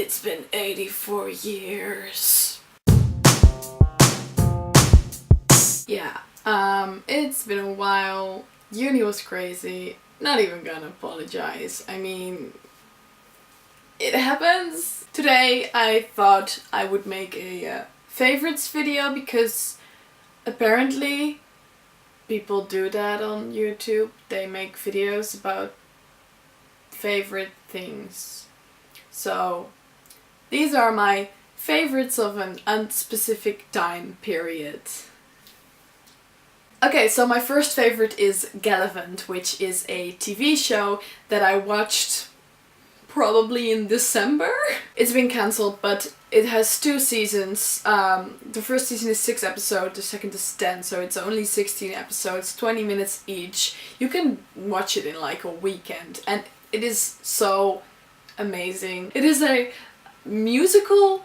It's been 84 years. Yeah, it's been a while. Uni was crazy. Not even gonna apologize. I mean, it happens. Today I thought I would make a favorites video because apparently people do that on YouTube. They make videos about favorite things. So these are my favorites of an unspecific time period. Okay, so my first favorite is Gallivant, which is a TV show that I watched probably in December. It's been cancelled, but it has 2 seasons. The first season is 6 episodes, the second is 10, so it's only 16 episodes, 20 minutes each. You can watch it in like a weekend, and it is so amazing. It is a musical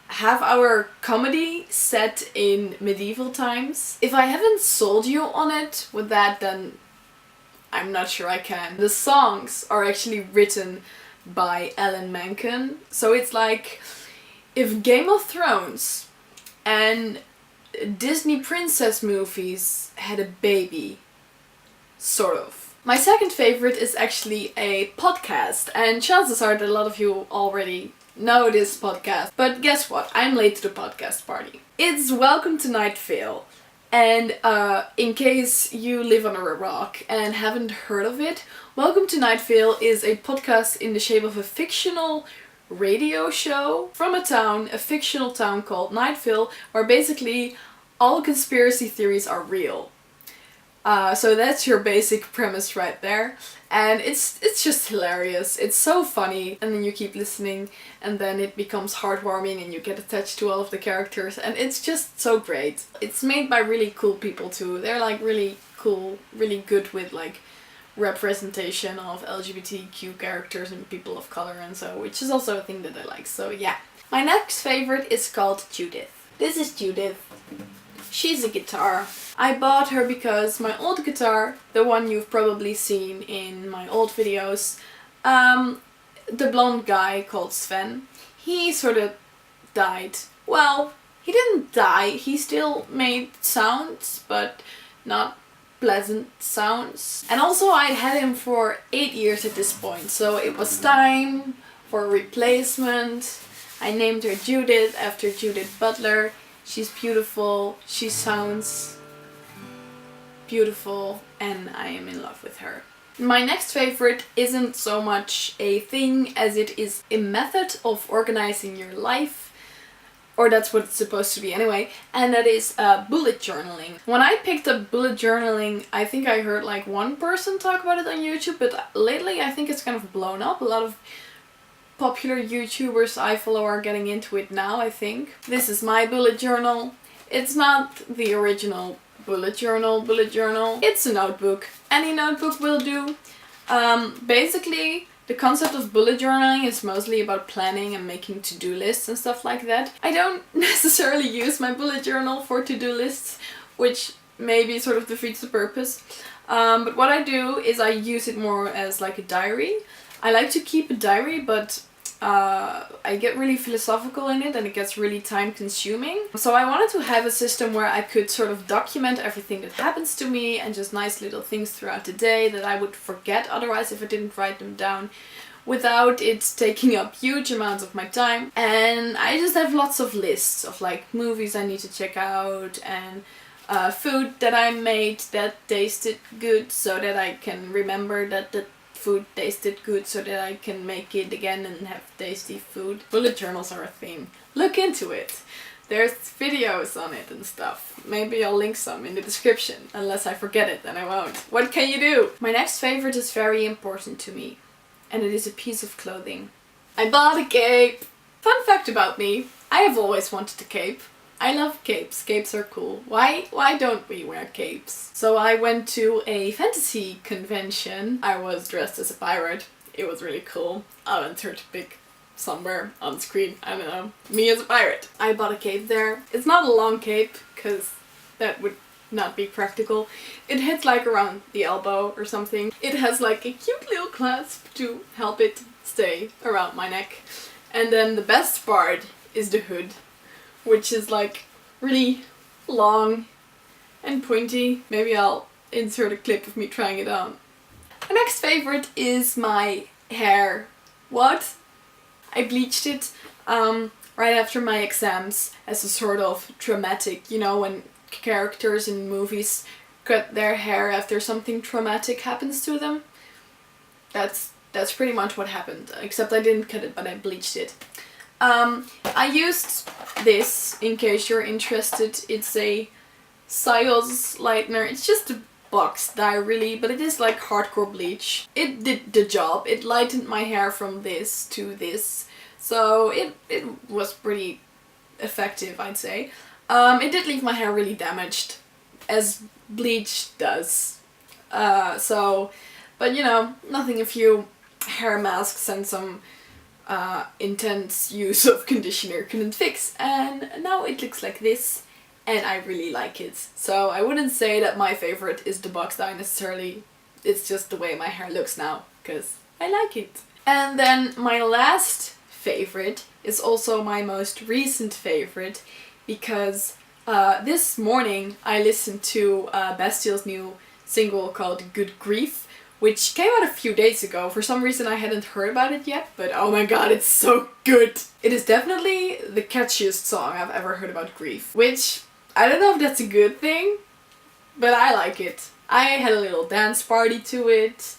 half-hour comedy set in medieval times. If I haven't sold you on it with that, then I'm not sure I can. The songs are actually written by Alan Menken, so it's like if Game of Thrones and Disney princess movies had a baby, sort of. My second favorite is actually a podcast, and chances are that a lot of you already know this podcast, but guess what? I'm late to the podcast party. It's Welcome to Night Vale, and in case you live under a rock and haven't heard of it, Welcome to Night Vale is a podcast in the shape of a fictional radio show from a fictional town called Night Vale, where basically all conspiracy theories are real. So that's your basic premise right there, and it's just hilarious. It's so funny, and then you keep listening, and then it becomes heartwarming, and you get attached to all of the characters, and it's just so great. It's made by really cool people too. They're like really cool, really good with like representation of LGBTQ characters and people of color, and so, which is also a thing that I like. So yeah. My next favorite is called Judith. This is Judith. She's a guitar. I bought her because my old guitar, the one you've probably seen in my old videos, the blonde guy called Sven, he sort of died. Well, he didn't die, he still made sounds, but not pleasant sounds. And also I'd had him for 8 years at this point, so it was time for a replacement. I named her Judith after Judith Butler. She's beautiful, she sounds beautiful, and I am in love with her. My next favorite isn't so much a thing as it is a method of organizing your life, or that's what it's supposed to be anyway, and that is bullet journaling. When I picked up bullet journaling, I think I heard like one person talk about it on YouTube, but lately I think it's kind of blown up. A lot of popular YouTubers I follow are getting into it now, I think. This is my bullet journal. It's not the original bullet journal. It's a notebook. Any notebook will do. Basically, the concept of bullet journaling is mostly about planning and making to-do lists and stuff like that. I don't necessarily use my bullet journal for to-do lists, which maybe sort of defeats the purpose. But what I do is I use it more as like a diary. I like to keep a diary, but I get really philosophical in it and it gets really time consuming. So I wanted to have a system where I could sort of document everything that happens to me and just nice little things throughout the day that I would forget otherwise if I didn't write them down, without it taking up huge amounts of my time. And I just have lots of lists of like movies I need to check out and food that I made that tasted good so that I can remember that the food tasted good so that I can make it again and have tasty food. Bullet journals are a thing. Look into it. There's videos on it and stuff. Maybe I'll link some in the description. Unless I forget it, then I won't. What can you do? My next favorite is very important to me, and it is a piece of clothing. I bought a cape. Fun fact about me, I have always wanted a cape. I love capes. Capes are cool. Why don't we wear capes? So I went to a fantasy convention. I was dressed as a pirate. It was really cool. I'll insert a pic somewhere on screen. I don't know. Me as a pirate. I bought a cape there. It's not a long cape because that would not be practical. It hits like around the elbow or something. It has like a cute little clasp to help it stay around my neck. And then the best part is the hood, which is like really long and pointy. Maybe I'll insert a clip of me trying it on. My next favorite is my hair. What? I bleached it right after my exams as a sort of traumatic, you know, when characters in movies cut their hair after something traumatic happens to them. That's pretty much what happened, except I didn't cut it, but I bleached it. I used this, in case you're interested. It's a Sios lightener. It's just a box dye really, but it is like hardcore bleach. It did the job. It lightened my hair from this to this, so it was pretty effective, I'd say. It did leave my hair really damaged, as bleach does. But you know, nothing a few hair masks and some intense use of conditioner couldn't fix, and now it looks like this, and I really like it. So I wouldn't say that my favorite is the box dye necessarily, it's just the way my hair looks now, because I like it. And then my last favorite is also my most recent favorite, because this morning I listened to Bastille's new single called Good Grief, which came out a few days ago. For some reason I hadn't heard about it yet, but oh my god, it's so good! It is definitely the catchiest song I've ever heard about grief, which I don't know if that's a good thing, but I like it. I had a little dance party to it,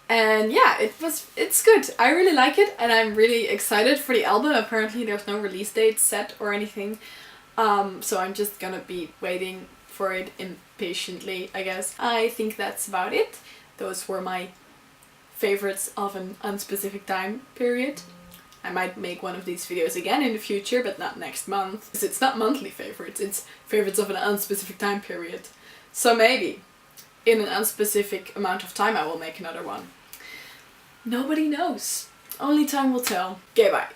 and yeah, it's good. I really like it, and I'm really excited for the album. Apparently there's no release date set or anything, so I'm just gonna be waiting for it impatiently, I guess. I think that's about it. Those were my favorites of an unspecific time period. I might make one of these videos again in the future, but not next month. Because it's not monthly favorites, it's favorites of an unspecific time period. So maybe in an unspecific amount of time I will make another one. Nobody knows. Only time will tell. Okay, bye.